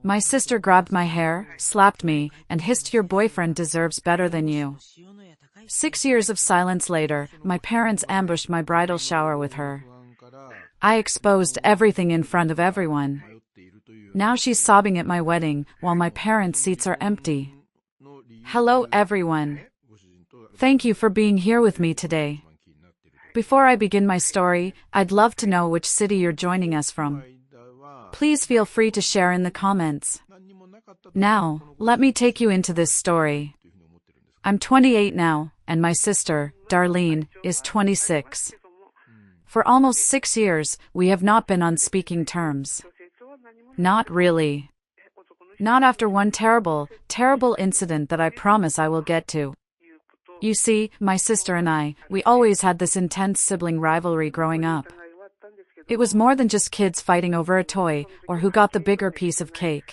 My sister grabbed my hair, slapped me, and hissed, "Your boyfriend deserves better than you." 6 years of silence later, my parents ambushed my bridal shower with her. I exposed everything in front of everyone. Now she's sobbing at my wedding, while my parents' seats are empty. Hello everyone. Thank you for being here with me today. Before I begin my story, I'd love to know which city you're joining us from. Please feel free to share in the comments. Now, let me take you into this story. I'm 28 now, and my sister, Darlene, is 26. For almost 6 years, we have not been on speaking terms. Not really. Not after one terrible incident that I promise I will get to. You see, my sister and we always had this intense sibling rivalry growing up. It was more than just kids fighting over a toy, or who got the bigger piece of cake.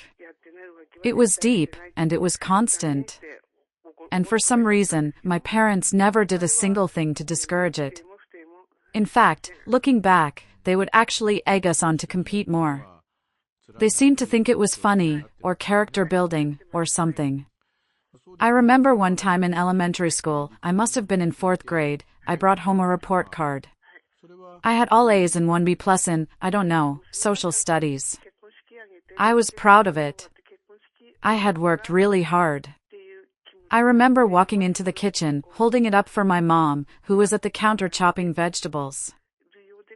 It was deep, and it was constant. And for some reason, my parents never did a single thing to discourage it. In fact, looking back, they would actually egg us on to compete more. They seemed to think it was funny, or character building, or something. I remember one time in elementary school, I must have been in 4th grade, I brought home a report card. I had all A's and 1 B+ in, I don't know, social studies. I was proud of it. I had worked really hard. I remember walking into the kitchen, holding it up for my mom, who was at the counter chopping vegetables.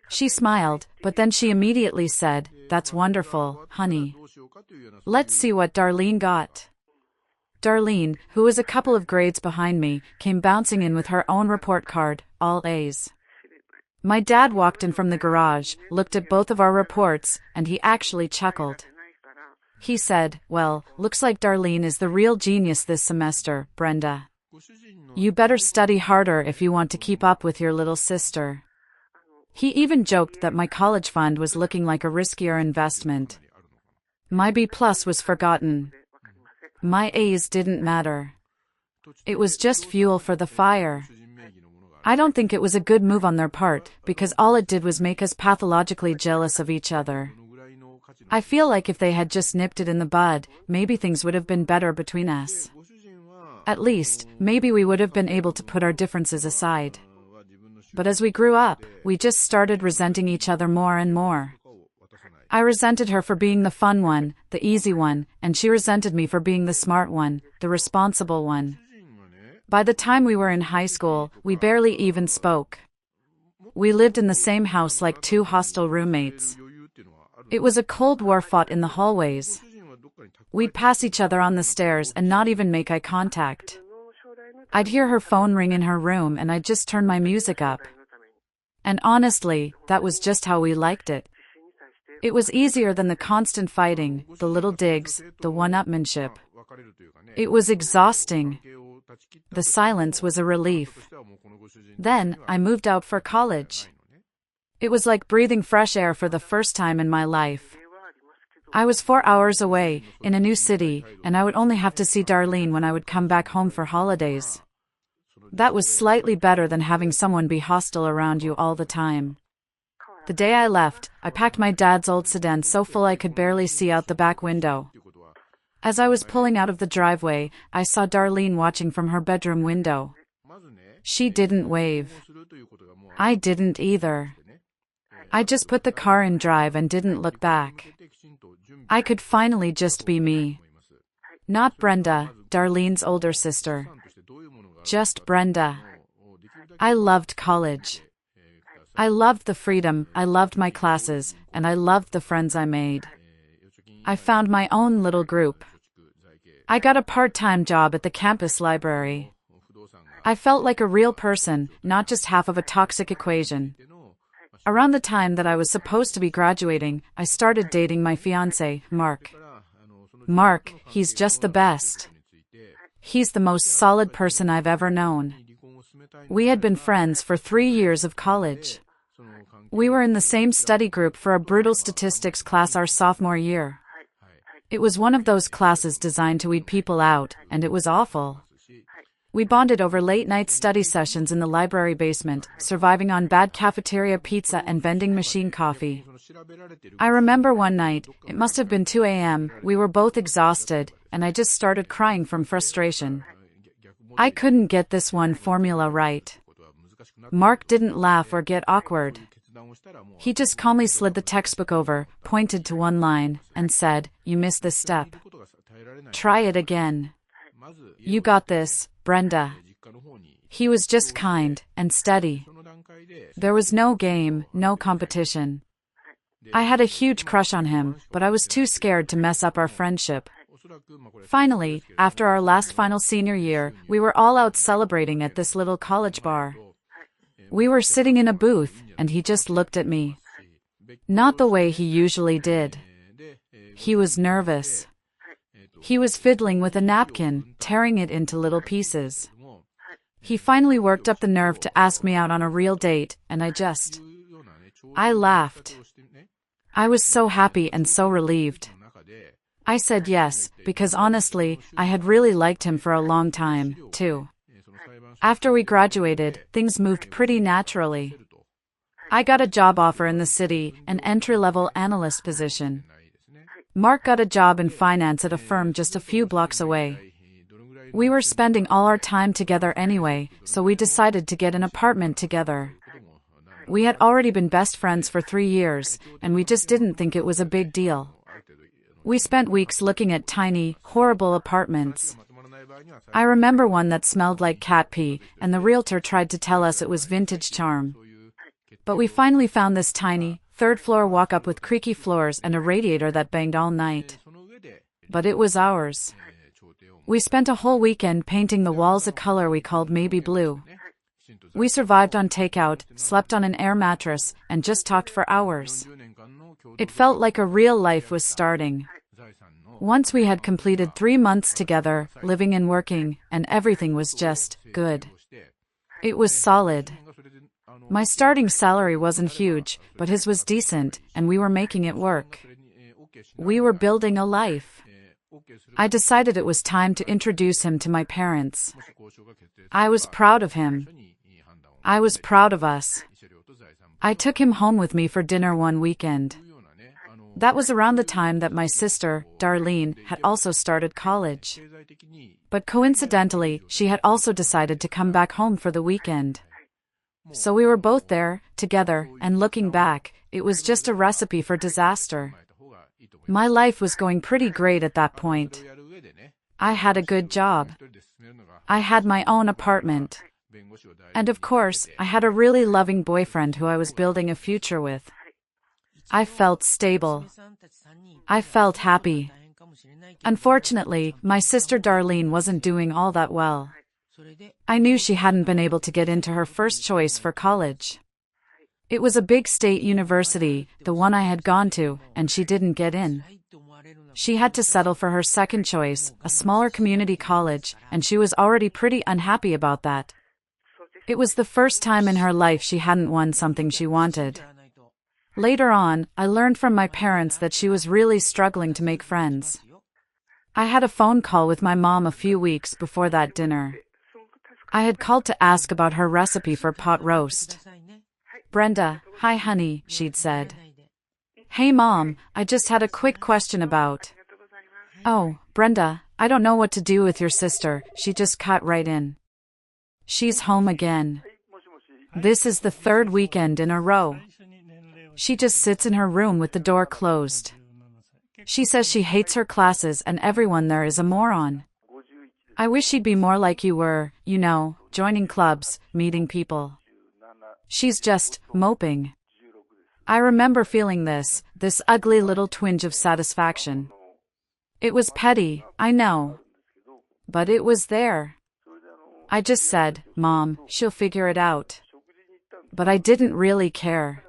She smiled, but then she immediately said, "That's wonderful, honey. Let's see what Darlene got." Darlene, who was a couple of grades behind me, came bouncing in with her own report card, all A's. My dad walked in from the garage, looked at both of our reports, and he actually chuckled. He said, "Well, looks like Darlene is the real genius this semester, Brenda. You better study harder if you want to keep up with your little sister." He even joked that my college fund was looking like a riskier investment. My B+ was forgotten. My A's didn't matter. It was just fuel for the fire. I don't think it was a good move on their part, because all it did was make us pathologically jealous of each other. I feel like if they had just nipped it in the bud, maybe things would have been better between us. At least, maybe we would have been able to put our differences aside. But as we grew up, we just started resenting each other more and more. I resented her for being the fun one, the easy one, and she resented me for being the smart one, the responsible one. By the time we were in high school, we barely even spoke. We lived in the same house like 2 hostile roommates. It was a Cold War fought in the hallways. We'd pass each other on the stairs and not even make eye contact. I'd hear her phone ring in her room and I'd just turn my music up. And honestly, that was just how we liked it. It was easier than the constant fighting, the little digs, the one-upmanship. It was exhausting. The silence was a relief. Then, I moved out for college. It was like breathing fresh air for the first time in my life. I was 4 hours away, in a new city, and I would only have to see Darlene when I would come back home for holidays. That was slightly better than having someone be hostile around you all the time. The day I left, I packed my dad's old sedan so full I could barely see out the back window. As I was pulling out of the driveway, I saw Darlene watching from her bedroom window. She didn't wave. I didn't either. I just put the car in drive and didn't look back. I could finally just be me. Not Brenda, Darlene's older sister. Just Brenda. I loved college. I loved the freedom, I loved my classes, and I loved the friends I made. I found my own little group. I got a part-time job at the campus library. I felt like a real person, not just half of a toxic equation. Around the time that I was supposed to be graduating, I started dating my fiancé, Mark. Mark, he's just the best. He's the most solid person I've ever known. We had been friends for 3 years of college. We were in the same study group for a brutal statistics class our sophomore year. It was one of those classes designed to weed people out, and it was awful. We bonded over late-night study sessions in the library basement, surviving on bad cafeteria pizza and vending machine coffee. I remember one night, it must have been 2 a.m., we were both exhausted, and I just started crying from frustration. I couldn't get this one formula right. Mark didn't laugh or get awkward. He just calmly slid the textbook over, pointed to one line, and said, "You missed this step. Try it again. You got this, Brenda." He was just kind and steady. There was no game, no competition. I had a huge crush on him, but I was too scared to mess up our friendship. Finally, after our last final senior year, we were all out celebrating at this little college bar. We were sitting in a booth, and he just looked at me. Not the way he usually did. He was nervous. He was fiddling with a napkin, tearing it into little pieces. He finally worked up the nerve to ask me out on a real date, and I laughed. I was so happy and so relieved. I said yes, because honestly, I had really liked him for a long time, too. After we graduated, things moved pretty naturally. I got a job offer in the city, an entry-level analyst position. Mark got a job in finance at a firm just a few blocks away. We were spending all our time together anyway, so we decided to get an apartment together. We had already been best friends for 3 years, and we just didn't think it was a big deal. We spent weeks looking at tiny, horrible apartments. I remember one that smelled like cat pee, and the realtor tried to tell us it was vintage charm. But we finally found this tiny, third-floor walk-up with creaky floors and a radiator that banged all night. But it was ours. We spent a whole weekend painting the walls a color we called Maybe Blue. We survived on takeout, slept on an air mattress, and just talked for hours. It felt like a real life was starting. Once we had completed 3 months together, living and working, and everything was just good. It was solid. My starting salary wasn't huge, but his was decent, and we were making it work. We were building a life. I decided it was time to introduce him to my parents. I was proud of him. I was proud of us. I took him home with me for dinner one weekend. That was around the time that my sister, Darlene, had also started college. But coincidentally, she had also decided to come back home for the weekend. So we were both there, together, and looking back, it was just a recipe for disaster. My life was going pretty great at that point. I had a good job. I had my own apartment. And of course, I had a really loving boyfriend who I was building a future with. I felt stable. I felt happy. Unfortunately, my sister Darlene wasn't doing all that well. I knew she hadn't been able to get into her first choice for college. It was a big state university, the one I had gone to, and she didn't get in. She had to settle for her second choice, a smaller community college, and she was already pretty unhappy about that. It was the first time in her life she hadn't won something she wanted. Later on, I learned from my parents that she was really struggling to make friends. I had a phone call with my mom a few weeks before that dinner. I had called to ask about her recipe for pot roast. "Brenda, hi honey," she'd said. "Hey mom, I just had a quick question about..." "Oh, Brenda, I don't know what to do with your sister, she just cut right in. She's home again. This is the 3rd weekend in a row. She just sits in her room with the door closed. She says she hates her classes and everyone there is a moron. I wish she'd be more like you were, you know, joining clubs, meeting people. She's just moping." I remember feeling this ugly little twinge of satisfaction. It was petty, I know. But it was there. I just said, "Mom, she'll figure it out." But I didn't really care.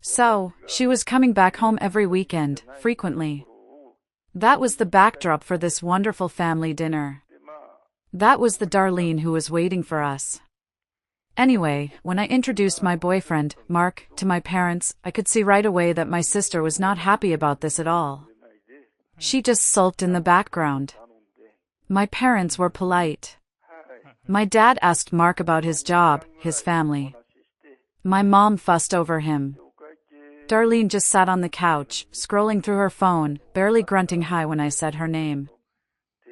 So, she was coming back home every weekend, frequently. That was the backdrop for this wonderful family dinner. That was the Darlene who was waiting for us. Anyway, when I introduced my boyfriend, Mark, to my parents, I could see right away that my sister was not happy about this at all. She just sulked in the background. My parents were polite. My dad asked Mark about his job, his family. My mom fussed over him. Darlene just sat on the couch, scrolling through her phone, barely grunting hi when I said her name.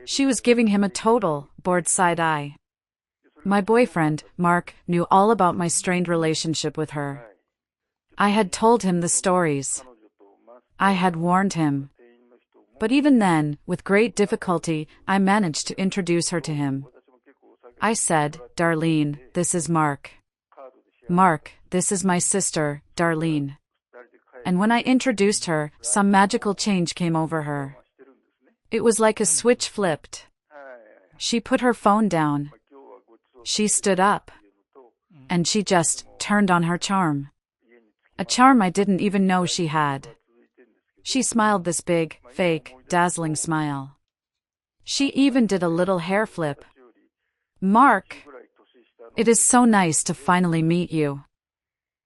She was giving him a total, bored side eye. My boyfriend, Mark, knew all about my strained relationship with her. I had told him the stories. I had warned him. But even then, with great difficulty, I managed to introduce her to him. I said, "Darlene, this is Mark. Mark, this is my sister, Darlene." And when I introduced her, some magical change came over her. It was like a switch flipped. She put her phone down. She stood up. And she just turned on her charm. A charm I didn't even know she had. She smiled this big, fake, dazzling smile. She even did a little hair flip. "Mark, it is so nice to finally meet you."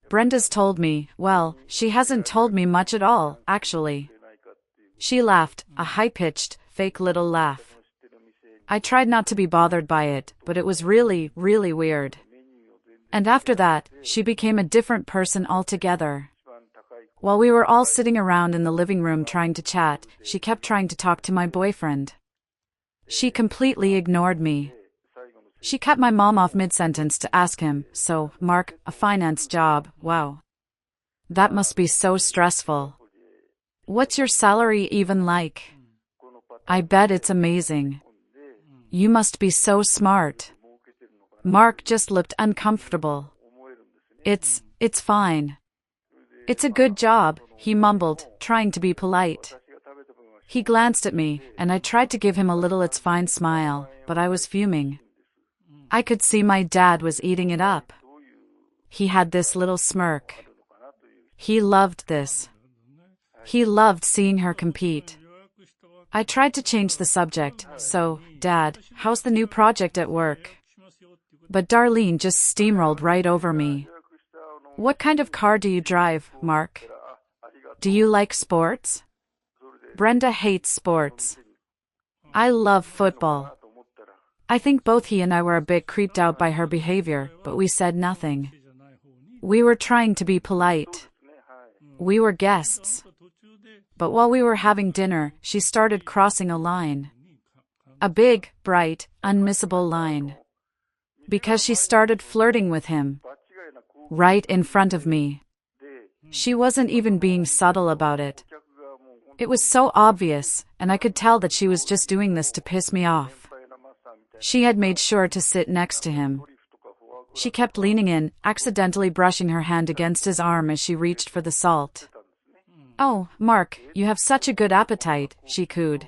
Brenda's told me, well, she hasn't told me much at all, actually. She laughed, a high-pitched, fake little laugh. I tried not to be bothered by it, but it was really, really weird. And after that, she became a different person altogether. While we were all sitting around in the living room trying to chat, she kept trying to talk to my boyfriend. She completely ignored me. She cut my mom off mid-sentence to ask him, "So, Mark, a finance job, wow. That must be so stressful. What's your salary even like? I bet it's amazing. You must be so smart." Mark just looked uncomfortable. It's fine. "It's a good job," he mumbled, trying to be polite. He glanced at me, and I tried to give him a little "it's fine" smile, but I was fuming. I could see my dad was eating it up. He had this little smirk. He loved this. He loved seeing her compete. I tried to change the subject, "So, Dad, how's the new project at work?" But Darlene just steamrolled right over me. "What kind of car do you drive, Mark? Do you like sports?" Brenda hates sports. I love football. I think both he and I were a bit creeped out by her behavior, but we said nothing. We were trying to be polite. We were guests. But while we were having dinner, she started crossing a line. A big, bright, unmissable line. Because she started flirting with him. Right in front of me. She wasn't even being subtle about it. It was so obvious, and I could tell that she was just doing this to piss me off. She had made sure to sit next to him. She kept leaning in, accidentally brushing her hand against his arm as she reached for the salt. "Oh, Mark, you have such a good appetite," she cooed.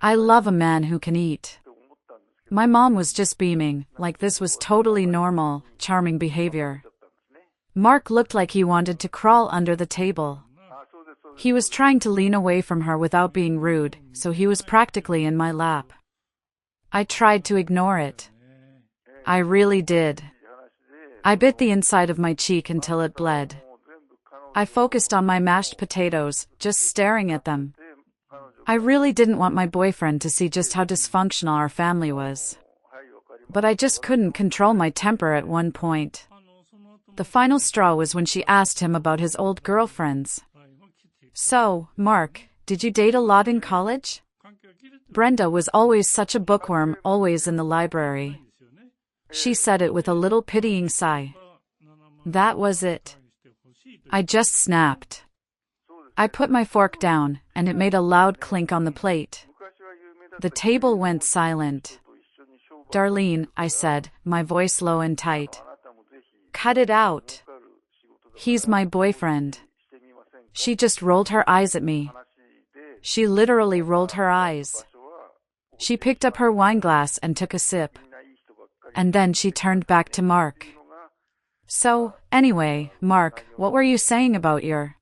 I love a man who can eat. My mom was just beaming, like this was totally normal, charming behavior. Mark looked like he wanted to crawl under the table. He was trying to lean away from her without being rude, so he was practically in my lap. I tried to ignore it. I really did. I bit the inside of my cheek until it bled. I focused on my mashed potatoes, just staring at them. I really didn't want my boyfriend to see just how dysfunctional our family was. But I just couldn't control my temper at one point. The final straw was when she asked him about his old girlfriends. "So, Mark, did you date a lot in college?" Brenda was always such a bookworm, always in the library. She said it with a little pitying sigh. That was it. I just snapped. I put my fork down, and it made a loud clink on the plate. The table went silent. "Darlene," I said, my voice low and tight. "Cut it out. He's my boyfriend." She just rolled her eyes at me. She literally rolled her eyes. She picked up her wine glass and took a sip. And then she turned back to Mark. "So, anyway, Mark, what were you saying about your—"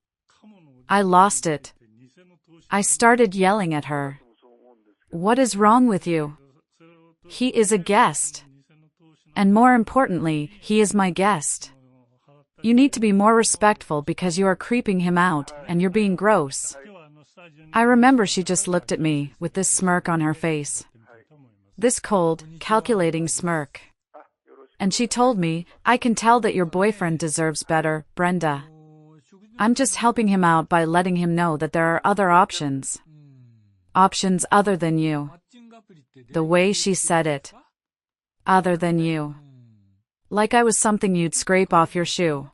I lost it. I started yelling at her. "What is wrong with you? He is a guest. And more importantly, he is my guest. You need to be more respectful because you are creeping him out, and you're being gross." I remember she just looked at me, with this smirk on her face. This cold, calculating smirk. And she told me, I can tell that your boyfriend deserves better, Brenda. I'm just helping him out by letting him know that there are other options. Options other than you. The way she said it. Other than you. Like I was something you'd scrape off your shoe.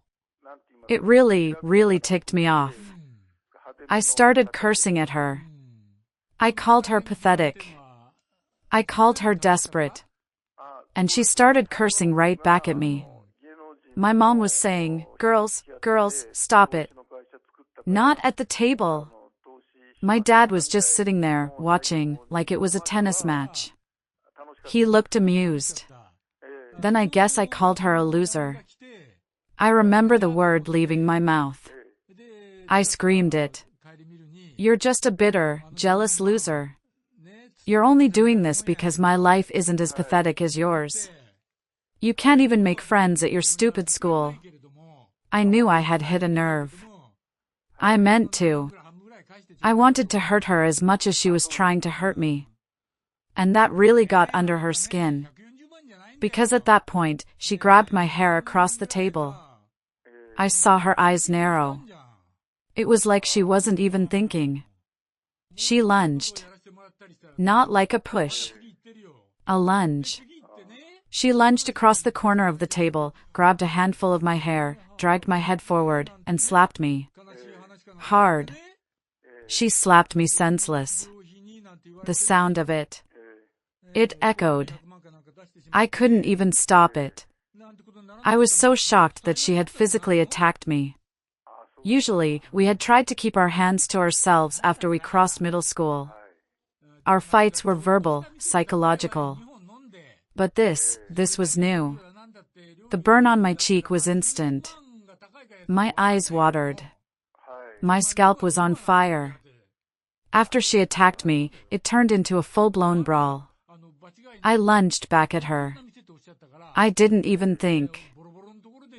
It really, really ticked me off. I started cursing at her. I called her pathetic. I called her desperate. And she started cursing right back at me. My mom was saying, girls, stop it. Not at the table. My dad was just sitting there, watching, like it was a tennis match. He looked amused. Then I guess I called her a loser. I remember the word leaving my mouth. I screamed it. You're just a bitter, jealous loser. You're only doing this because my life isn't as pathetic as yours. You can't even make friends at your stupid school. I knew I had hit a nerve. I meant to. I wanted to hurt her as much as she was trying to hurt me. And that really got under her skin. Because at that point, she grabbed my hair across the table. I saw her eyes narrow. It was like she wasn't even thinking. She lunged. Not like a push. A lunge. She lunged across the corner of the table, grabbed a handful of my hair, dragged my head forward, and slapped me. Hard. She slapped me senseless. The sound of it. It echoed. I couldn't even stop it. I was so shocked that she had physically attacked me. Usually, we had tried to keep our hands to ourselves after we crossed middle school. Our fights were verbal, psychological. But this was new. The burn on my cheek was instant. My eyes watered. My scalp was on fire. After she attacked me, it turned into a full-blown brawl. I lunged back at her. I didn't even think.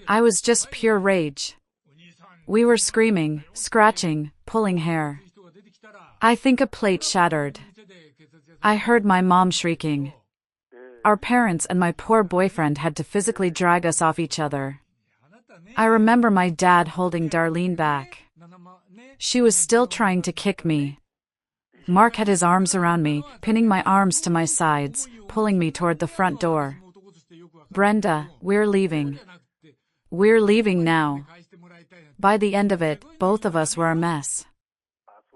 I was just pure rage. We were screaming, scratching, pulling hair. I think a plate shattered. I heard my mom shrieking. Our parents and my poor boyfriend had to physically drag us off each other. I remember my dad holding Darlene back. She was still trying to kick me. Mark had his arms around me, pinning my arms to my sides, pulling me toward the front door. Brenda, we're leaving. We're leaving now. By the end of it, both of us were a mess.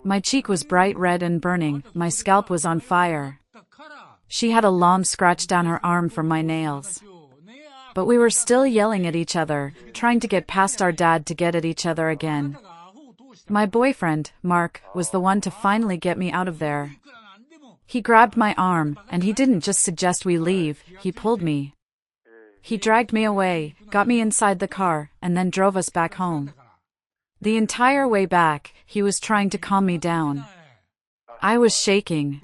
My cheek was bright red and burning, my scalp was on fire. She had a long scratch down her arm from my nails. But we were still yelling at each other, trying to get past our dad to get at each other again. My boyfriend, Mark, was the one to finally get me out of there. He grabbed my arm, and he didn't just suggest we leave, he pulled me. He dragged me away, got me inside the car, and then drove us back home. The entire way back, he was trying to calm me down. I was shaking.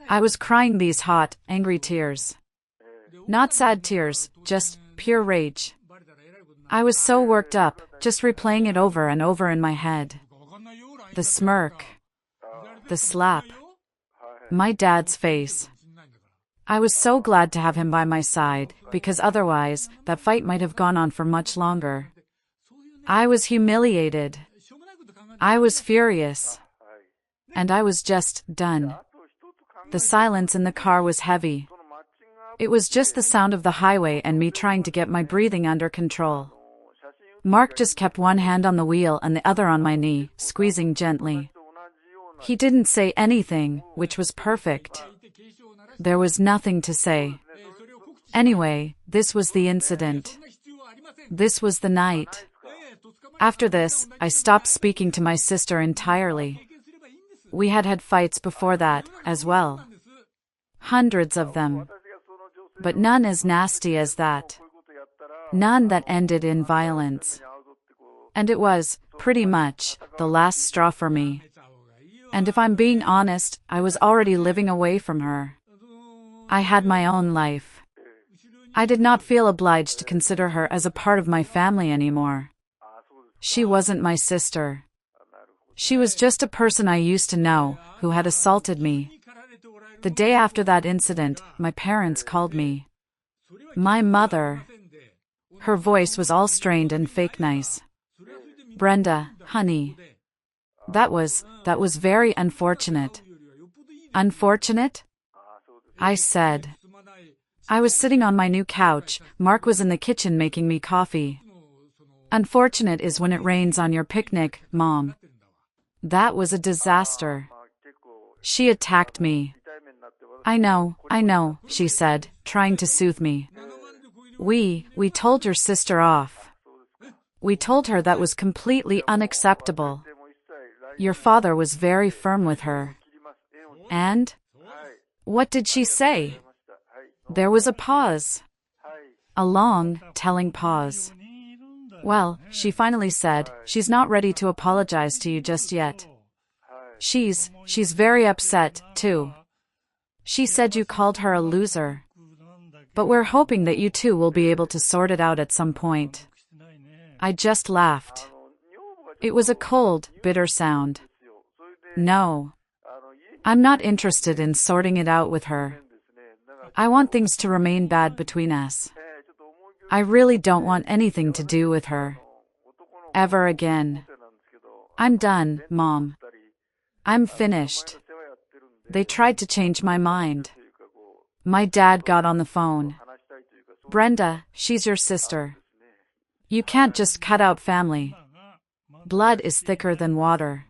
I was crying these hot, angry tears. Not sad tears, just pure rage. I was so worked up, just replaying it over and over in my head. The smirk. The slap. My dad's face. I was so glad to have him by my side, because otherwise, that fight might have gone on for much longer. I was humiliated. I was furious. And I was just done. The silence in the car was heavy. It was just the sound of the highway and me trying to get my breathing under control. Mark just kept one hand on the wheel and the other on my knee, squeezing gently. He didn't say anything, which was perfect. There was nothing to say. Anyway, this was the incident. This was the night. After this, I stopped speaking to my sister entirely. We had had fights before that, as well. Hundreds of them. But none as nasty as that. None that ended in violence. And it was, pretty much, the last straw for me. And if I'm being honest, I was already living away from her. I had my own life. I did not feel obliged to consider her as a part of my family anymore. She wasn't my sister. She was just a person I used to know, who had assaulted me. The day after that incident, my parents called me. My mother. Her voice was all strained and fake nice. Brenda, honey. That was very unfortunate. Unfortunate? I said. I was sitting on my new couch, Mark was in the kitchen making me coffee. Unfortunate is when it rains on your picnic, Mom. That was a disaster. She attacked me. I know, she said, trying to soothe me. We told your sister off. We told her that was completely unacceptable. Your father was very firm with her. And? What did she say? There was a pause. A long, telling pause. Well, she finally said, she's not ready to apologize to you just yet. She's very upset, too. She said you called her a loser. But we're hoping that you two will be able to sort it out at some point. I just laughed. It was a cold, bitter sound. No. I'm not interested in sorting it out with her. I want things to remain bad between us. I really don't want anything to do with her. Ever again. I'm done, Mom. I'm finished. They tried to change my mind. My dad got on the phone. Brenda, she's your sister. You can't just cut out family. Blood is thicker than water.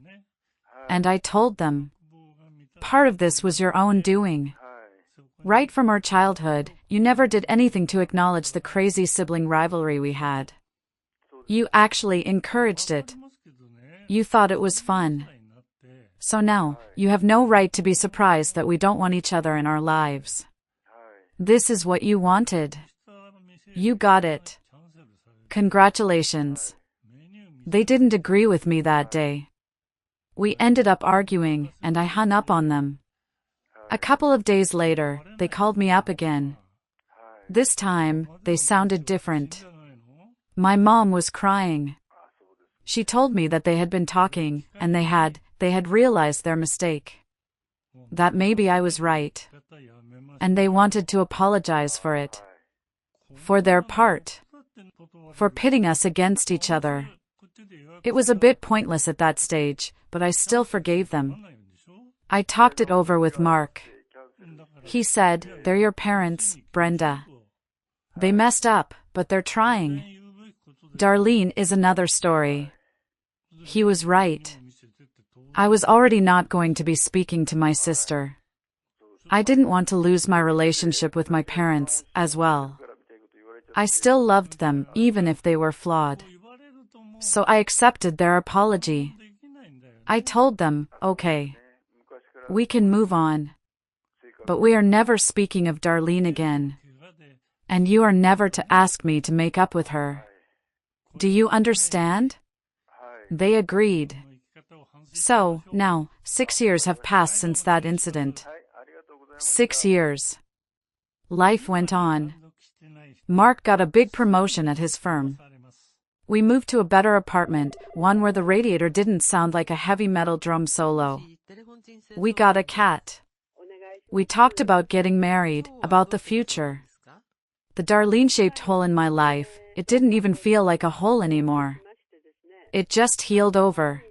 And I told them. Part of this was your own doing. Right from our childhood, you never did anything to acknowledge the crazy sibling rivalry we had. You actually encouraged it. You thought it was fun. So now, you have no right to be surprised that we don't want each other in our lives. This is what you wanted. You got it. Congratulations. They didn't agree with me that day. We ended up arguing, and I hung up on them. A couple of days later, they called me up again. This time, they sounded different. My mom was crying. She told me that they had been talking, and they had realized their mistake. That maybe I was right. And they wanted to apologize for it. For their part. For pitting us against each other. It was a bit pointless at that stage, but I still forgave them. I talked it over with Mark. He said, they're your parents, Brenda. They messed up, but they're trying. Darlene is another story. He was right. I was already not going to be speaking to my sister. I didn't want to lose my relationship with my parents, as well. I still loved them, even if they were flawed. So I accepted their apology. I told them, okay. We can move on. But we are never speaking of Darlene again. And you are never to ask me to make up with her. Do you understand? They agreed. So, now, 6 years have passed since that incident. 6 years. Life went on. Mark got a big promotion at his firm. We moved to a better apartment, one where the radiator didn't sound like a heavy metal drum solo. We got a cat. We talked about getting married, about the future. The Darlene-shaped hole in my life, it didn't even feel like a hole anymore. It just healed over.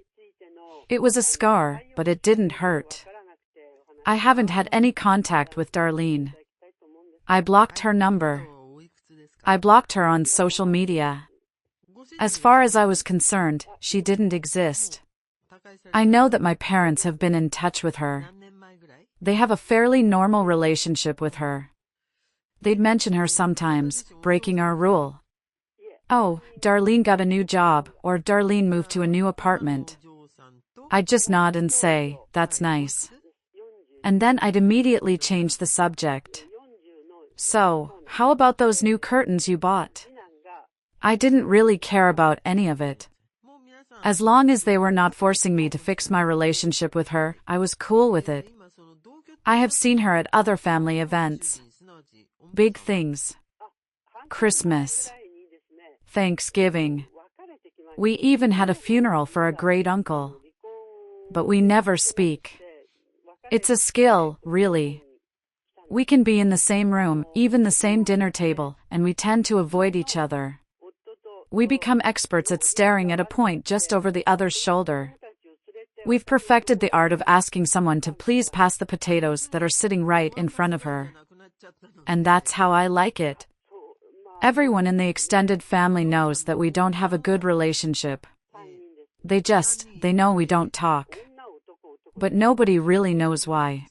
It was a scar, but it didn't hurt. I haven't had any contact with Darlene. I blocked her number. I blocked her on social media. As far as I was concerned, she didn't exist. I know that my parents have been in touch with her. They have a fairly normal relationship with her. They'd mention her sometimes, breaking our rule. Oh, Darlene got a new job, or Darlene moved to a new apartment. I'd just nod and say, that's nice. And then I'd immediately change the subject. So, how about those new curtains you bought? I didn't really care about any of it. As long as they were not forcing me to fix my relationship with her, I was cool with it. I have seen her at other family events. Big things. Christmas. Thanksgiving. We even had a funeral for a great uncle. But we never speak. It's a skill, really. We can be in the same room, even the same dinner table, and we tend to avoid each other. We become experts at staring at a point just over the other's shoulder. We've perfected the art of asking someone to please pass the potatoes that are sitting right in front of her. And that's how I like it. Everyone in the extended family knows that we don't have a good relationship. They know we don't talk. But nobody really knows why.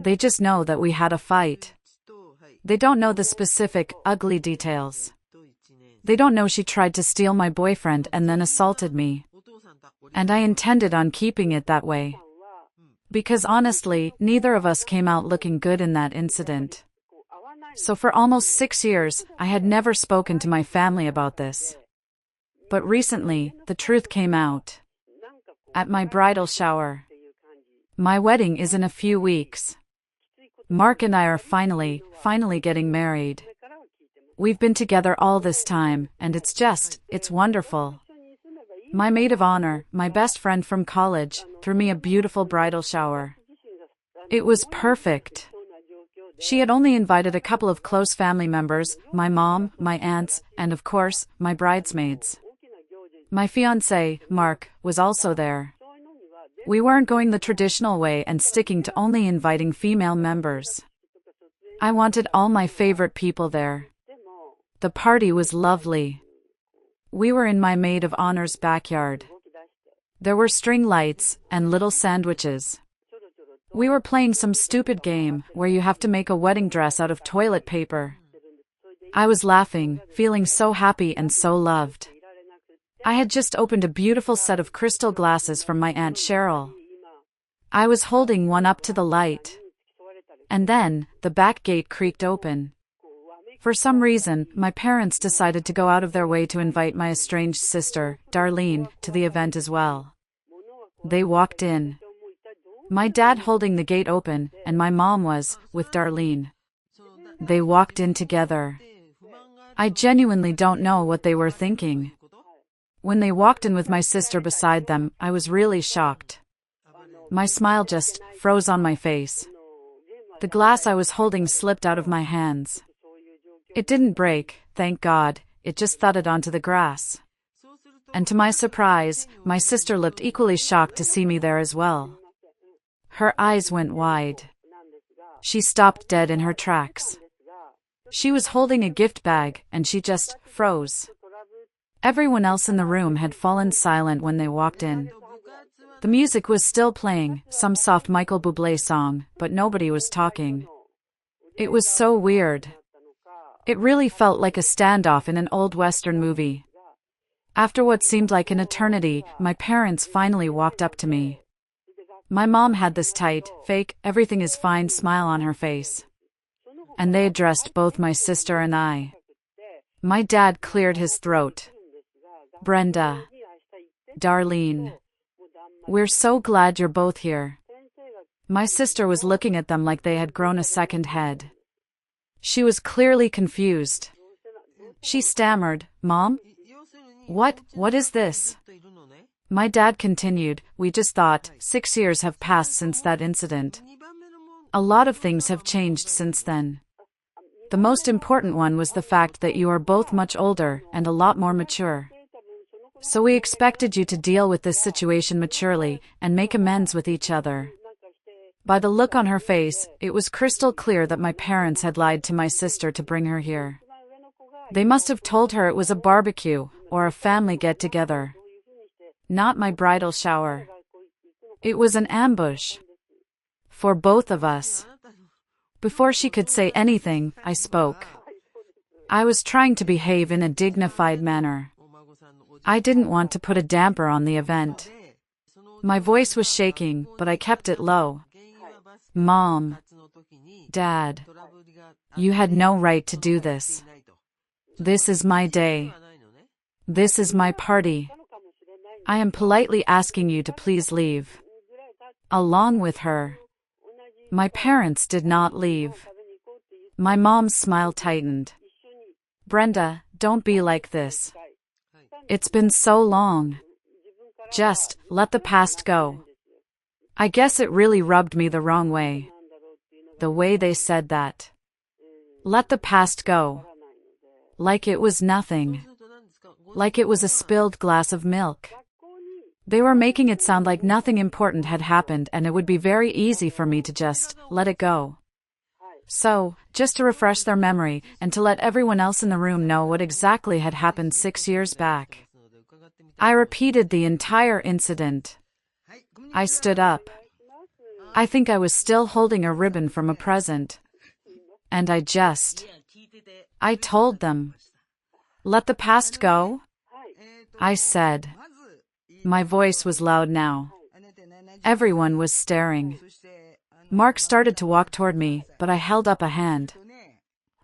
They just know that we had a fight. They don't know the specific, ugly details. They don't know she tried to steal my boyfriend and then assaulted me. And I intended on keeping it that way. Because honestly, neither of us came out looking good in that incident. So for almost 6 years, I had never spoken to my family about this. But recently, the truth came out. At my bridal shower. My wedding is in a few weeks. Mark and I are finally getting married. We've been together all this time, and it's wonderful. My maid of honor, my best friend from college, threw me a beautiful bridal shower. It was perfect. She had only invited a couple of close family members, my mom, my aunts, and of course, my bridesmaids. My fiancé, Mark, was also there. We weren't going the traditional way and sticking to only inviting female members. I wanted all my favorite people there. The party was lovely. We were in my maid of honor's backyard. There were string lights and little sandwiches. We were playing some stupid game where you have to make a wedding dress out of toilet paper. I was laughing, feeling so happy and so loved. I had just opened a beautiful set of crystal glasses from my Aunt Cheryl. I was holding one up to the light. And then, the back gate creaked open. For some reason, my parents decided to go out of their way to invite my estranged sister, Darlene, to the event as well. They walked in. My dad holding the gate open, and my mom was, with Darlene. They walked in together. I genuinely don't know what they were thinking. When they walked in with my sister beside them, I was really shocked. My smile just froze on my face. The glass I was holding slipped out of my hands. It didn't break, thank God, it just thudded onto the grass. And to my surprise, my sister looked equally shocked to see me there as well. Her eyes went wide. She stopped dead in her tracks. She was holding a gift bag, and she just froze. Everyone else in the room had fallen silent when they walked in. The music was still playing, some soft Michael Bublé song, but nobody was talking. It was so weird. It really felt like a standoff in an old Western movie. After what seemed like an eternity, my parents finally walked up to me. My mom had this tight, fake, everything is fine smile on her face. And they addressed both my sister and I. My dad cleared his throat. Brenda. Darlene. We're so glad you're both here. My sister was looking at them like they had grown a second head. She was clearly confused. She stammered, "Mom? What is this?" My dad continued, "We just thought, 6 years have passed since that incident. A lot of things have changed since then. The most important one was the fact that you are both much older and a lot more mature. So we expected you to deal with this situation maturely and make amends with each other." By the look on her face, it was crystal clear that my parents had lied to my sister to bring her here. They must have told her it was a barbecue or a family get-together. Not my bridal shower. It was an ambush. For both of us. Before she could say anything, I spoke. I was trying to behave in a dignified manner. I didn't want to put a damper on the event. My voice was shaking, but I kept it low. "Mom, Dad, you had no right to do this. This is my day. This is my party. I am politely asking you to please leave." Along with her. My parents did not leave. My mom's smile tightened. "Brenda, don't be like this. It's been so long. Just let the past go." I guess it really rubbed me the wrong way. the way they said that. Let the past go. Like it was nothing. Like it was a spilled glass of milk. They were making it sound like nothing important had happened and it would be very easy for me to just let it go. So, just to refresh their memory and to let everyone else in the room know what exactly had happened 6 years back, I repeated the entire incident. I stood up. I think I was still holding a ribbon from a present. And I told them, let the past go? I said. My voice was loud now. Everyone was staring. Mark started to walk toward me, but I held up a hand.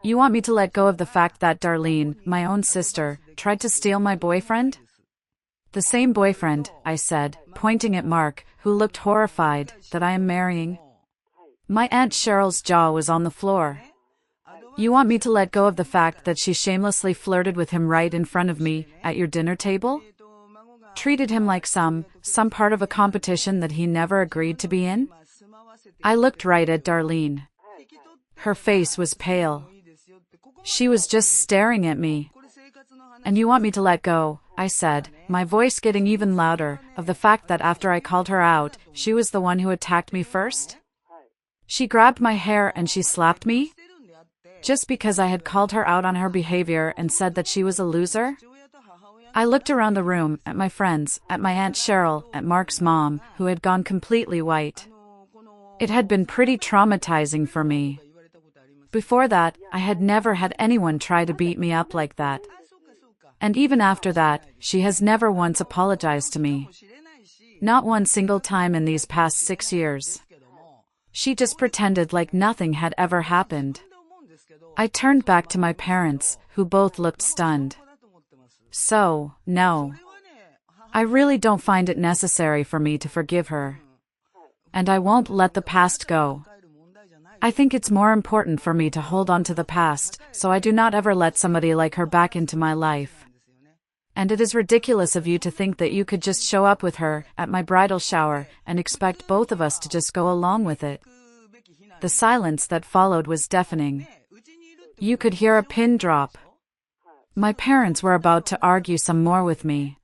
You want me to let go of the fact that Darlene, my own sister, tried to steal my boyfriend? The same boyfriend, I said, pointing at Mark, who looked horrified, that I am marrying. My Aunt Cheryl's jaw was on the floor. You want me to let go of the fact that she shamelessly flirted with him right in front of me, at your dinner table? Treated him like some part of a competition that he never agreed to be in? I looked right at Darlene. Her face was pale. She was just staring at me. And you want me to let go, I said, my voice getting even louder, of the fact that after I called her out, she was the one who attacked me first? She grabbed my hair and she slapped me? Just because I had called her out on her behavior and said that she was a loser? I looked around the room, at my friends, at my Aunt Cheryl, at Mark's mom, who had gone completely white. It had been pretty traumatizing for me. Before that, I had never had anyone try to beat me up like that. And even after that, she has never once apologized to me. Not one single time in these past 6 years. She just pretended like nothing had ever happened. I turned back to my parents, who both looked stunned. So, no. I really don't find it necessary for me to forgive her. And I won't let the past go. I think it's more important for me to hold on to the past, so I do not ever let somebody like her back into my life. And it is ridiculous of you to think that you could just show up with her at my bridal shower and expect both of us to just go along with it. The silence that followed was deafening. You could hear a pin drop. My parents were about to argue some more with me.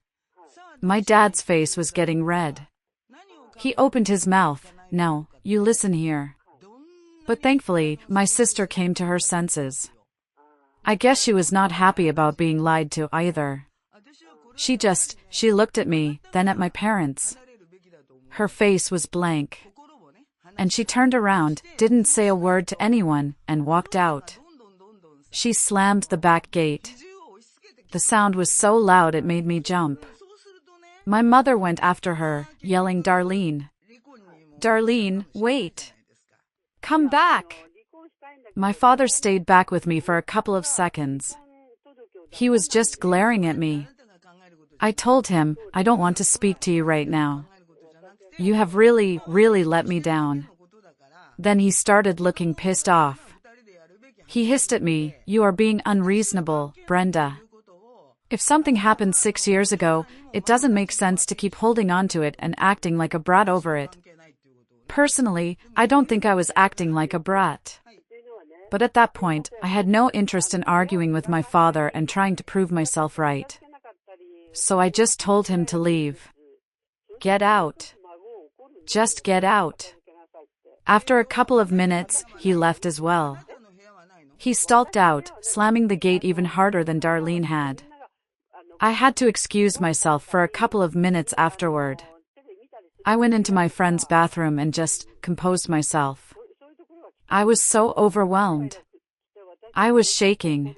My dad's face was getting red. He opened his mouth. No, you listen here. But thankfully, my sister came to her senses. I guess she was not happy about being lied to either. She looked at me, then at my parents. Her face was blank. And she turned around, didn't say a word to anyone, and walked out. She slammed the back gate. The sound was so loud it made me jump. My mother went after her, yelling, Darlene. Darlene, wait. Come back. My father stayed back with me for a couple of seconds. He was just glaring at me. I told him, I don't want to speak to you right now. You have really let me down. Then he started looking pissed off. He hissed at me, you are being unreasonable, Brenda. If something happened 6 years ago, it doesn't make sense to keep holding on to it and acting like a brat over it. Personally, I don't think I was acting like a brat. But at that point, I had no interest in arguing with my father and trying to prove myself right. So I just told him to leave. Get out. Just get out. After a couple of minutes, he left as well. He stalked out, slamming the gate even harder than Darlene had. I had to excuse myself for a couple of minutes afterward. I went into my friend's bathroom and just composed myself. I was so overwhelmed. I was shaking.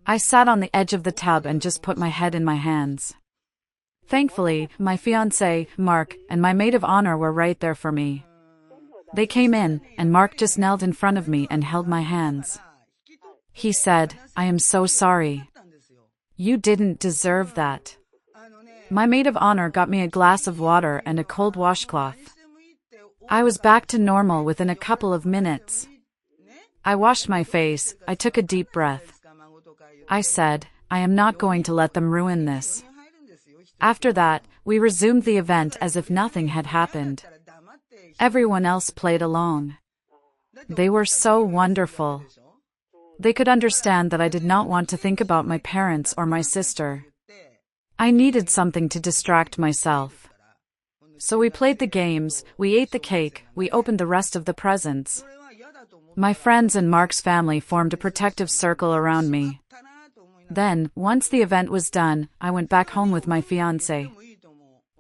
I sat on the edge of the tub and just put my head in my hands. Thankfully, my fiancé, Mark, and my maid of honor were right there for me. They came in, and Mark just knelt in front of me and held my hands. He said, I am so sorry. You didn't deserve that. My maid of honor got me a glass of water and a cold washcloth. I was back to normal within a couple of minutes. I washed my face, I took a deep breath. I said, I am not going to let them ruin this. After that, we resumed the event as if nothing had happened. Everyone else played along. They were so wonderful. They could understand that I did not want to think about my parents or my sister. I needed something to distract myself. So we played the games, we ate the cake, we opened the rest of the presents. My friends and Mark's family formed a protective circle around me. Then, once the event was done, I went back home with my fiancé.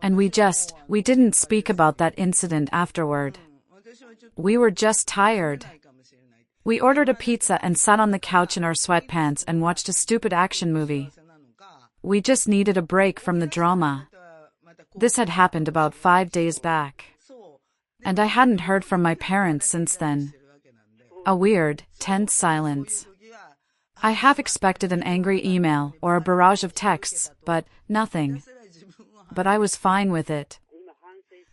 And we didn't speak about that incident afterward. We were just tired. We ordered a pizza and sat on the couch in our sweatpants and watched a stupid action movie. We just needed a break from the drama. This had happened about 5 days back. And I hadn't heard from my parents since then. A weird, tense silence. I half expected an angry email or a barrage of texts, but nothing. But I was fine with it.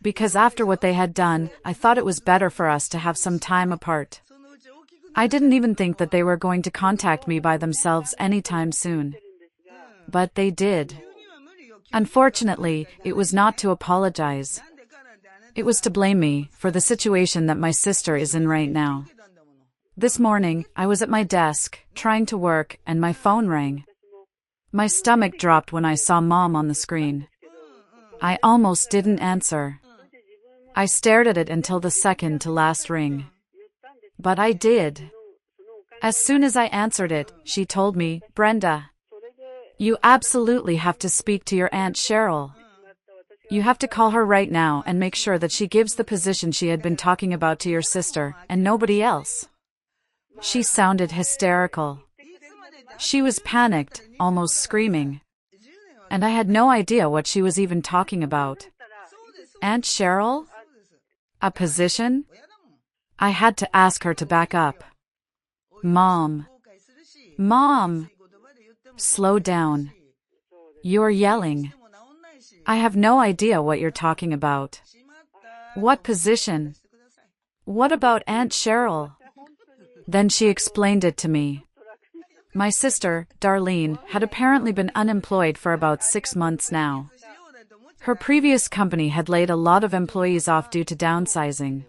Because after what they had done, I thought it was better for us to have some time apart. I didn't even think that they were going to contact me by themselves anytime soon. But they did. Unfortunately, it was not to apologize. It was to blame me for the situation that my sister is in right now. This morning, I was at my desk, trying to work, and my phone rang. My stomach dropped when I saw Mom on the screen. I almost didn't answer. I stared at it until the second to last ring. But I did. As soon as I answered it, she told me, "Brenda, you absolutely have to speak to your Aunt Cheryl. You have to call her right now and make sure that she gives the position she had been talking about to your sister, and nobody else." She sounded hysterical. She was panicked, almost screaming. And I had no idea what she was even talking about. Aunt Cheryl? A position? I had to ask her to back up. Mom. Slow down. You're yelling. I have no idea what you're talking about. What position? What about Aunt Cheryl? Then she explained it to me. My sister, Darlene, had apparently been unemployed for about 6 months now. Her previous company had laid a lot of employees off due to downsizing.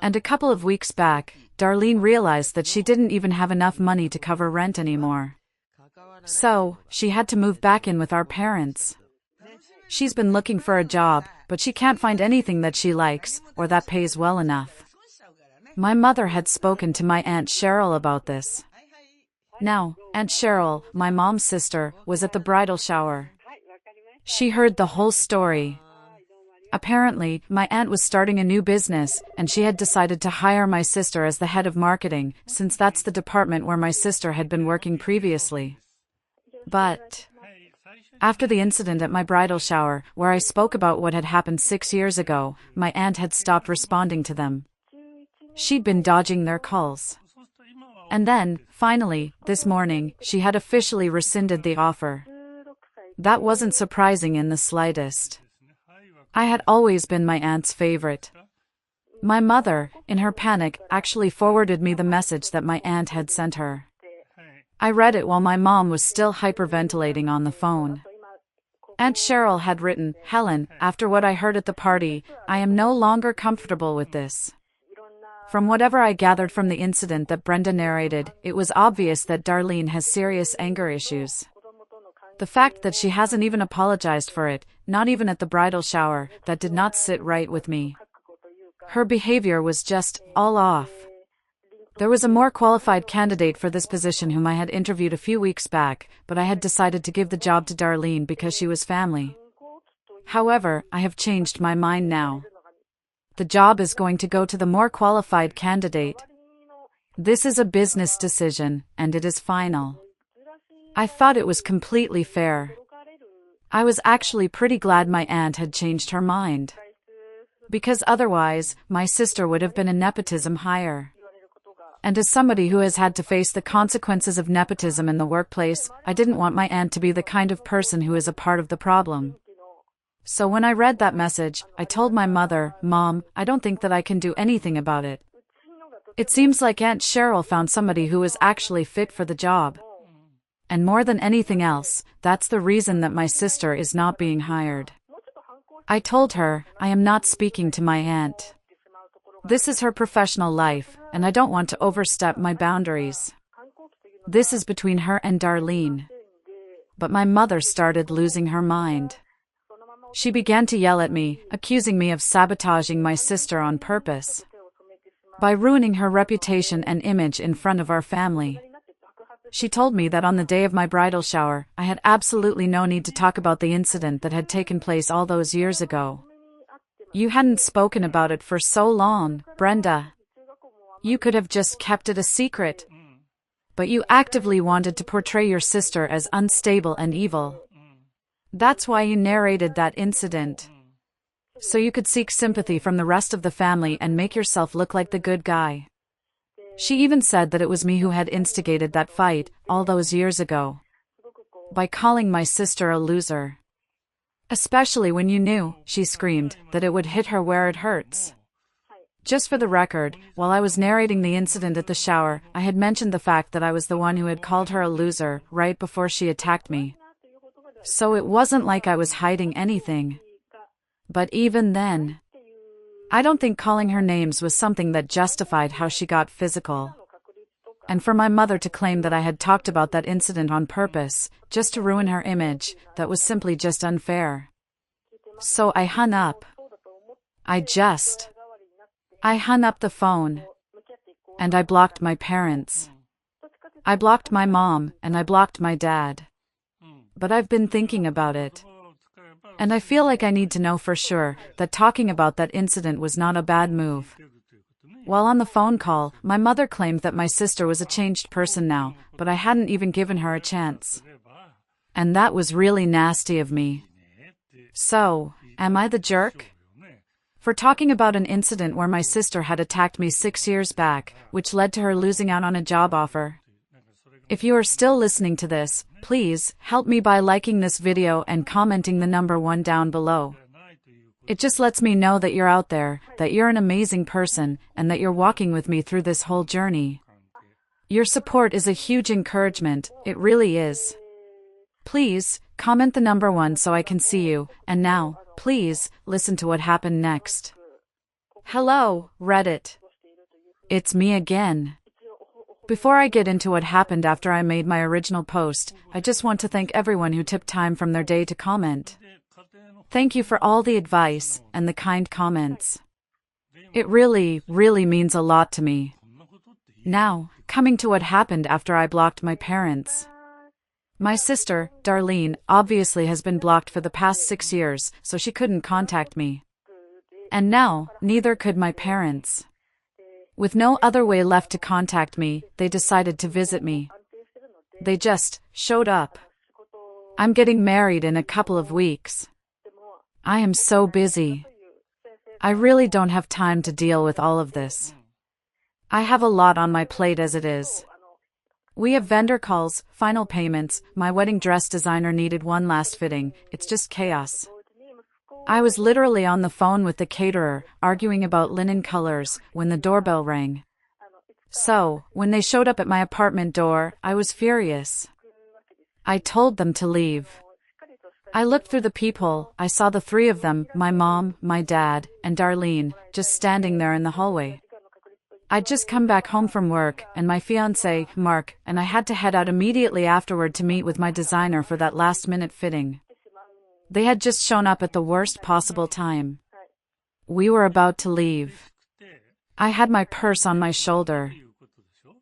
And a couple of weeks back, Darlene realized that she didn't even have enough money to cover rent anymore. So, she had to move back in with our parents. She's been looking for a job, but she can't find anything that she likes, or that pays well enough. My mother had spoken to my Aunt Cheryl about this. Now, Aunt Cheryl, my mom's sister, was at the bridal shower. She heard the whole story. Apparently, my aunt was starting a new business, and she had decided to hire my sister as the head of marketing, since that's the department where my sister had been working previously. But after the incident at my bridal shower, where I spoke about what had happened 6 years ago, my aunt had stopped responding to them. She'd been dodging their calls. And then, finally, this morning, she had officially rescinded the offer. That wasn't surprising in the slightest. I had always been my aunt's favorite. My mother, in her panic, actually forwarded me the message that my aunt had sent her. I read it while my mom was still hyperventilating on the phone. Aunt Cheryl had written, "Helen, after what I heard at the party, I am no longer comfortable with this." From whatever I gathered from the incident that Brenda narrated, it was obvious that Darlene has serious anger issues. The fact that she hasn't even apologized for it, not even at the bridal shower, that did not sit right with me. Her behavior was just all off. There was a more qualified candidate for this position whom I had interviewed a few weeks back, but I had decided to give the job to Darlene because she was family. However, I have changed my mind now. The job is going to go to the more qualified candidate. This is a business decision, and it is final. I thought it was completely fair. I was actually pretty glad my aunt had changed her mind. Because otherwise, my sister would have been a nepotism hire. And as somebody who has had to face the consequences of nepotism in the workplace, I didn't want my aunt to be the kind of person who is a part of the problem. So when I read that message, I told my mother, "Mom, I don't think that I can do anything about it. It seems like Aunt Cheryl found somebody who is actually fit for the job. And more than anything else, that's the reason that my sister is not being hired." I told her, I am not speaking to my aunt. This is her professional life, and I don't want to overstep my boundaries. This is between her and Darlene. But my mother started losing her mind. She began to yell at me, accusing me of sabotaging my sister on purpose, by ruining her reputation and image in front of our family. She told me that on the day of my bridal shower, I had absolutely no need to talk about the incident that had taken place all those years ago. You hadn't spoken about it for so long, Brenda. You could have just kept it a secret. But you actively wanted to portray your sister as unstable and evil. That's why you narrated that incident. So you could seek sympathy from the rest of the family and make yourself look like the good guy. She even said that it was me who had instigated that fight all those years ago, by calling my sister a loser. Especially when you knew, she screamed, that it would hit her where it hurts. Just for the record, while I was narrating the incident at the shower, I had mentioned the fact that I was the one who had called her a loser right before she attacked me. So it wasn't like I was hiding anything. But even then, I don't think calling her names was something that justified how she got physical. And for my mother to claim that I had talked about that incident on purpose, just to ruin her image, that was simply just unfair. So I hung up. I hung up the phone. And I blocked my parents. I blocked my mom, and I blocked my dad. But I've been thinking about it. And I feel like I need to know for sure that talking about that incident was not a bad move. While on the phone call, my mother claimed that my sister was a changed person now, but I hadn't even given her a chance. And that was really nasty of me. So, am I the jerk? For talking about an incident where my sister had attacked me 6 years back, which led to her losing out on a job offer. If you are still listening to this, please help me by liking this video and commenting the number 1 down below. It just lets me know that you're out there, that you're an amazing person, and that you're walking with me through this whole journey. Your support is a huge encouragement, it really is. Please, comment the number 1 so I can see you, and now, please, listen to what happened next. Hello, Reddit. It's me again. Before I get into what happened after I made my original post, I just want to thank everyone who took time from their day to comment. Thank you for all the advice and the kind comments. It really means a lot to me. Now, coming to what happened after I blocked my parents. My sister, Darlene, obviously has been blocked for the past 6 years, so she couldn't contact me. And now, neither could my parents. With no other way left to contact me, they decided to visit me. They just showed up. I'm getting married in a couple of weeks. I am so busy. I really don't have time to deal with all of this. I have a lot on my plate as it is. We have vendor calls, final payments, my wedding dress designer needed one last fitting, it's just chaos. I was literally on the phone with the caterer, arguing about linen colors, when the doorbell rang. So, when they showed up at my apartment door, I was furious. I told them to leave. I looked through the peephole, I saw the 3 of them, my mom, my dad, and Darlene, just standing there in the hallway. I'd just come back home from work, and my fiancé, Mark, and I had to head out immediately afterward to meet with my designer for that last-minute fitting. They had just shown up at the worst possible time. We were about to leave. I had my purse on my shoulder.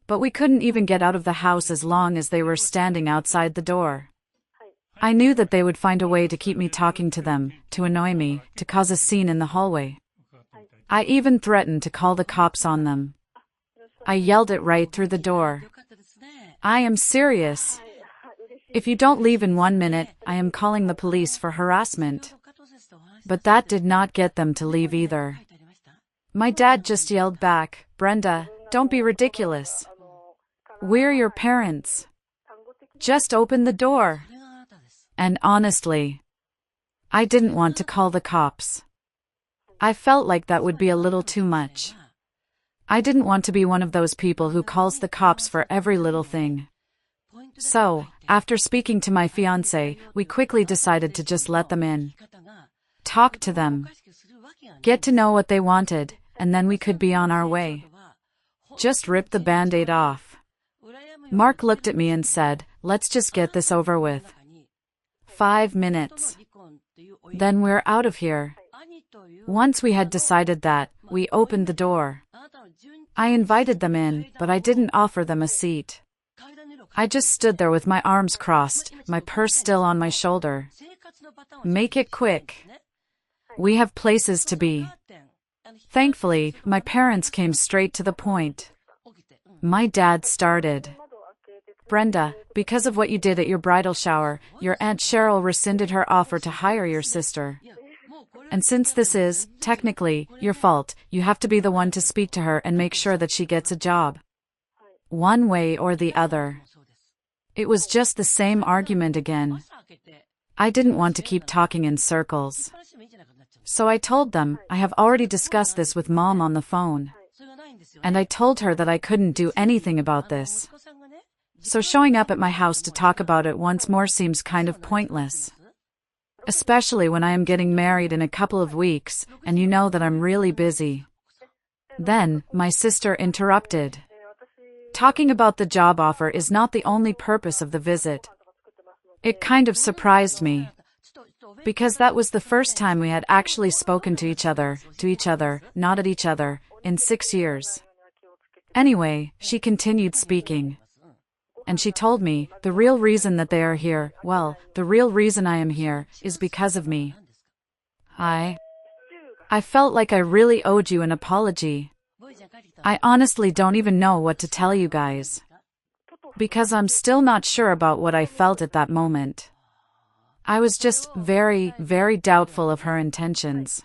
But we couldn't even get out of the house as long as they were standing outside the door. I knew that they would find a way to keep me talking to them, to annoy me, to cause a scene in the hallway. I even threatened to call the cops on them. I yelled it right through the door. I am serious. If you don't leave in 1 minute, I am calling the police for harassment. But that did not get them to leave either. My dad just yelled back, Brenda, don't be ridiculous. We're your parents. Just open the door. And honestly, I didn't want to call the cops. I felt like that would be a little too much. I didn't want to be one of those people who calls the cops for every little thing. So, after speaking to my fiancé, we quickly decided to just let them in. Talk to them. Get to know what they wanted, and then we could be on our way. Just rip the band-aid off. Mark looked at me and said, let's just get this over with. 5 minutes. Then we're out of here. Once we had decided that, we opened the door. I invited them in, but I didn't offer them a seat. I just stood there with my arms crossed, my purse still on my shoulder. Make it quick. We have places to be. Thankfully, my parents came straight to the point. My dad started. Brenda, because of what you did at your bridal shower, your Aunt Cheryl rescinded her offer to hire your sister. And since this is, technically, your fault, you have to be the one to speak to her and make sure that she gets a job. One way or the other. It was just the same argument again. I didn't want to keep talking in circles. So I told them, I have already discussed this with Mom on the phone. And I told her that I couldn't do anything about this. So showing up at my house to talk about it once more seems kind of pointless. Especially when I am getting married in a couple of weeks, and you know that I'm really busy. Then, my sister interrupted. Talking about the job offer is not the only purpose of the visit. It kind of surprised me. Because that was the first time we had actually spoken to each other, not at each other, in 6 years. Anyway, she continued speaking. And she told me, the real reason that they are here, well, the real reason I am here, is because of me. I felt like I really owed you an apology. I honestly don't even know what to tell you guys. Because I'm still not sure about what I felt at that moment. I was just very, very doubtful of her intentions.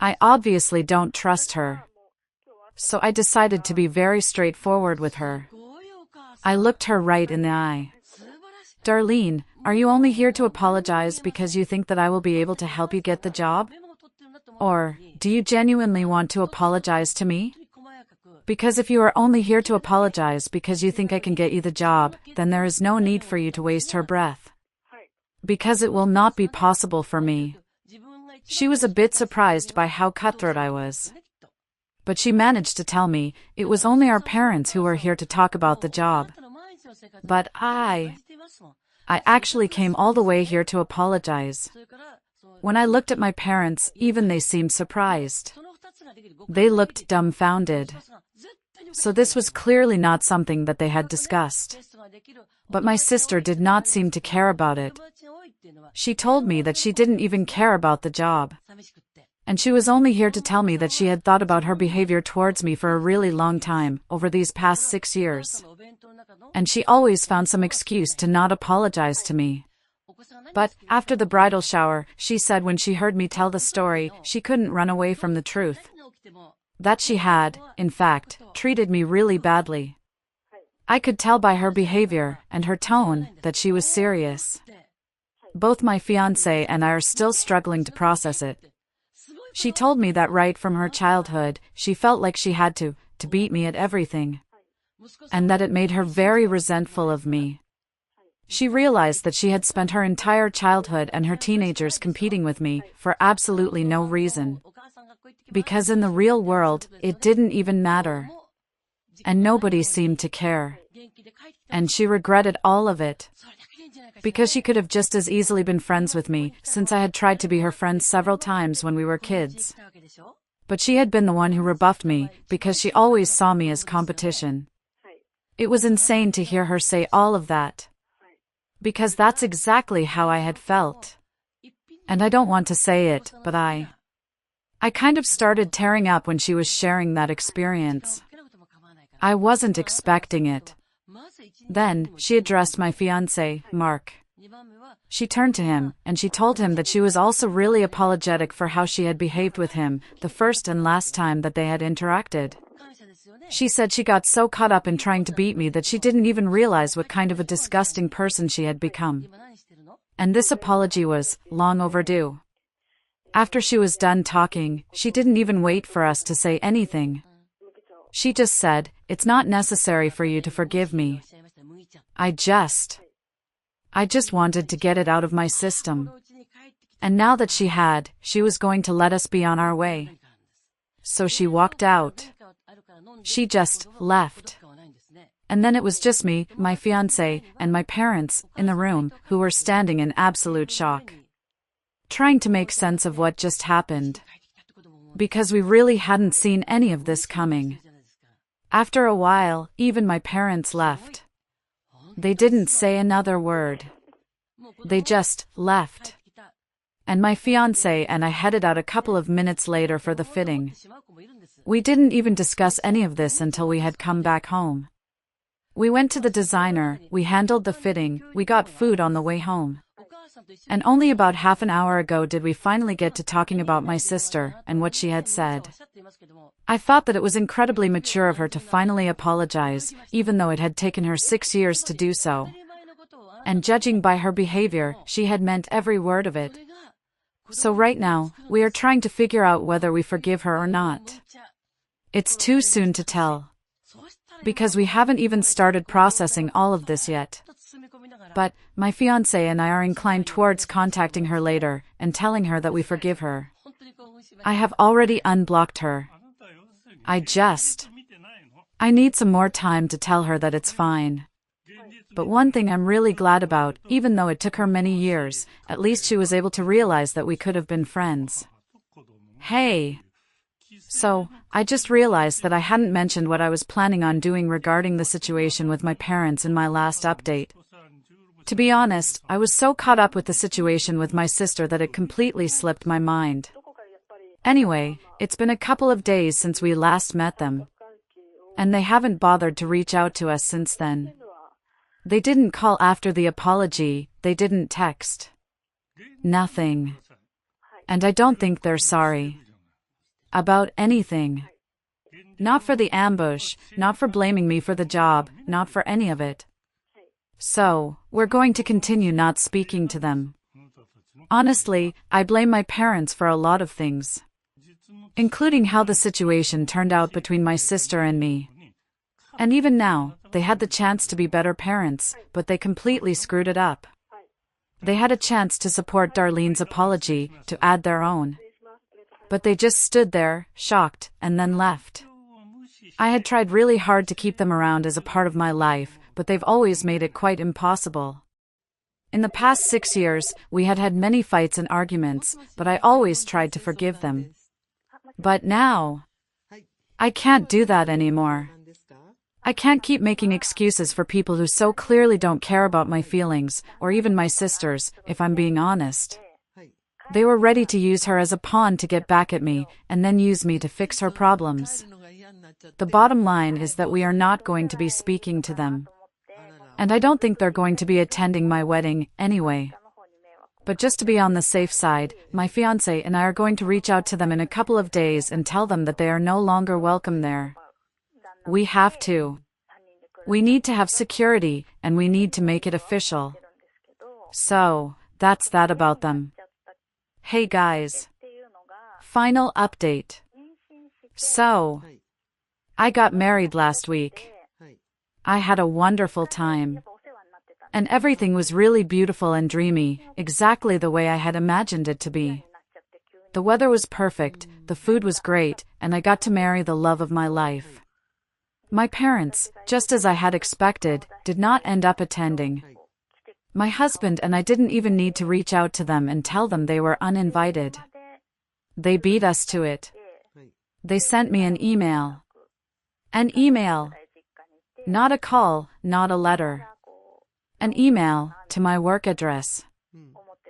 I obviously don't trust her. So I decided to be very straightforward with her. I looked her right in the eye. Darlene, are you only here to apologize because you think that I will be able to help you get the job? Or, do you genuinely want to apologize to me? Because if you are only here to apologize because you think I can get you the job, then there is no need for you to waste her breath. Because it will not be possible for me. She was a bit surprised by how cutthroat I was. But she managed to tell me, it was only our parents who were here to talk about the job. But I actually came all the way here to apologize. When I looked at my parents, even they seemed surprised. They looked dumbfounded. So this was clearly not something that they had discussed. But my sister did not seem to care about it. She told me that she didn't even care about the job. And she was only here to tell me that she had thought about her behavior towards me for a really long time, over these past 6 years. And she always found some excuse to not apologize to me. But, after the bridal shower, she said when she heard me tell the story, she couldn't run away from the truth. That she had, in fact, treated me really badly. I could tell by her behavior, and her tone, that she was serious. Both my fiancé and I are still struggling to process it. She told me that right from her childhood, she felt like she had to beat me at everything. And that it made her very resentful of me. She realized that she had spent her entire childhood and her teenagers competing with me, for absolutely no reason. Because in the real world, it didn't even matter. And nobody seemed to care. And she regretted all of it. Because she could have just as easily been friends with me, since I had tried to be her friend several times when we were kids. But she had been the one who rebuffed me, because she always saw me as competition. It was insane to hear her say all of that. Because that's exactly how I had felt. And I don't want to say it, but I kind of started tearing up when she was sharing that experience. I wasn't expecting it. Then, she addressed my fiancé, Mark. She turned to him, and she told him that she was also really apologetic for how she had behaved with him, the first and last time that they had interacted. She said she got so caught up in trying to beat me that she didn't even realize what kind of a disgusting person she had become. And this apology was long overdue. After she was done talking, she didn't even wait for us to say anything. She just said, "It's not necessary for you to forgive me. I just wanted to get it out of my system." And now that she had, she was going to let us be on our way. So she walked out. She just left. And then it was just me, my fiancé, and my parents, in the room, who were standing in absolute shock, trying to make sense of what just happened. Because we really hadn't seen any of this coming. After a while, even my parents left. They didn't say another word. They just left. And my fiancé and I headed out a couple of minutes later for the fitting. We didn't even discuss any of this until we had come back home. We went to the designer, we handled the fitting, we got food on the way home. And only about half an hour ago did we finally get to talking about my sister and what she had said. I thought that it was incredibly mature of her to finally apologize, even though it had taken her 6 years to do so. And judging by her behavior, she had meant every word of it. So right now, we are trying to figure out whether we forgive her or not. It's too soon to tell. Because we haven't even started processing all of this yet. But, my fiancé and I are inclined towards contacting her later, and telling her that we forgive her. I have already unblocked her. I need some more time to tell her that it's fine. But one thing I'm really glad about, even though it took her many years, at least she was able to realize that we could have been friends. Hey! So, I just realized that I hadn't mentioned what I was planning on doing regarding the situation with my parents in my last update. To be honest, I was so caught up with the situation with my sister that it completely slipped my mind. Anyway, it's been a couple of days since we last met them. And they haven't bothered to reach out to us since then. They didn't call after the apology, they didn't text. Nothing. And I don't think they're sorry. About anything. Not for the ambush, not for blaming me for the job, not for any of it. So, we're going to continue not speaking to them. Honestly, I blame my parents for a lot of things. Including how the situation turned out between my sister and me. And even now, they had the chance to be better parents, but they completely screwed it up. They had a chance to support Darlene's apology, to add their own. But they just stood there, shocked, and then left. I had tried really hard to keep them around as a part of my life, but they've always made it quite impossible. In the past 6 years, we had had many fights and arguments, but I always tried to forgive them. But now, I can't do that anymore. I can't keep making excuses for people who so clearly don't care about my feelings, or even my sister's, if I'm being honest. They were ready to use her as a pawn to get back at me, and then use me to fix her problems. The bottom line is that we are not going to be speaking to them. And I don't think they're going to be attending my wedding, anyway. But just to be on the safe side, my fiancé and I are going to reach out to them in a couple of days and tell them that they are no longer welcome there. We have to. We need to have security, and we need to make it official. So, that's that about them. Hey guys. Final update. So, I got married last week. I had a wonderful time. And everything was really beautiful and dreamy, exactly the way I had imagined it to be. The weather was perfect, the food was great, and I got to marry the love of my life. My parents, just as I had expected, did not end up attending. My husband and I didn't even need to reach out to them and tell them they were uninvited. They beat us to it. They sent me an email. An email. Not a call, not a letter. An email, to my work address.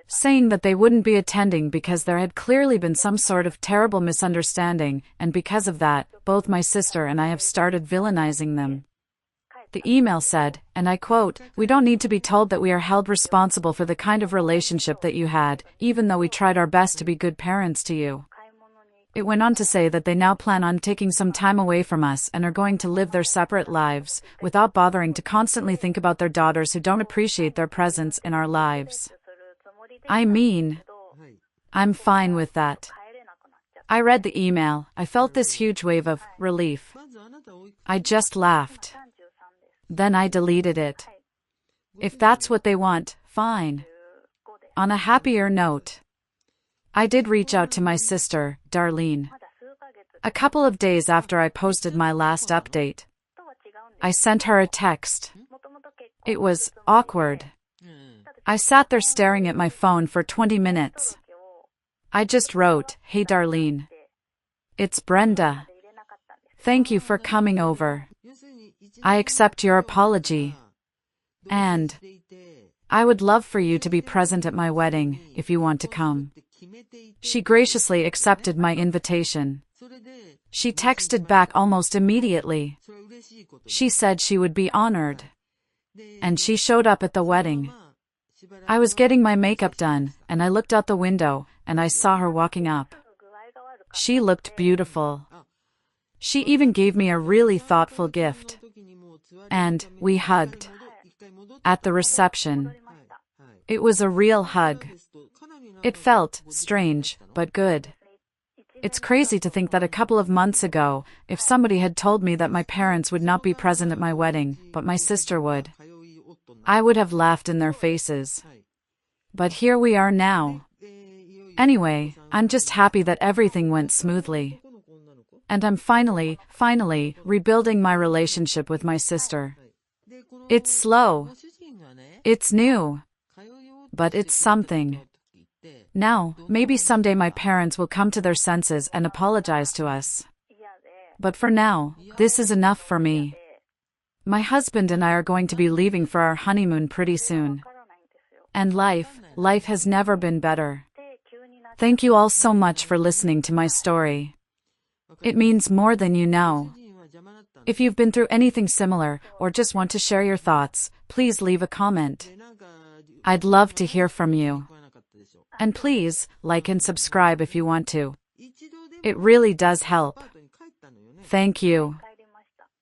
Saying that they wouldn't be attending because there had clearly been some sort of terrible misunderstanding, and because of that, both my sister and I have started villainizing them. The email said, and I quote, "We don't need to be told that we are held responsible for the kind of relationship that you had, even though we tried our best to be good parents to you." It went on to say that they now plan on taking some time away from us and are going to live their separate lives, without bothering to constantly think about their daughters who don't appreciate their presence in our lives. I mean, I'm fine with that. I read the email, I felt this huge wave of relief. I just laughed. Then I deleted it. If that's what they want, fine. On a happier note, I did reach out to my sister, Darlene. A couple of days after I posted my last update, I sent her a text. It was awkward. I sat there staring at my phone for 20 minutes. I just wrote, "Hey Darlene. It's Brenda. Thank you for coming over. I accept your apology. And I would love for you to be present at my wedding, if you want to come." She graciously accepted my invitation. She texted back almost immediately. She said she would be honored. And she showed up at the wedding. I was getting my makeup done, and I looked out the window, and I saw her walking up. She looked beautiful. She even gave me a really thoughtful gift. And we hugged. At the reception. It was a real hug. It felt strange, but good. It's crazy to think that a couple of months ago, if somebody had told me that my parents would not be present at my wedding, but my sister would, I would have laughed in their faces. But here we are now. Anyway, I'm just happy that everything went smoothly. And I'm finally rebuilding my relationship with my sister. It's slow. It's new. But it's something. Now, maybe someday my parents will come to their senses and apologize to us. But for now, this is enough for me. My husband and I are going to be leaving for our honeymoon pretty soon. And life has never been better. Thank you all so much for listening to my story. It means more than you know. If you've been through anything similar or just want to share your thoughts, please leave a comment. I'd love to hear from you. And please, like and subscribe if you want to. It really does help. Thank you.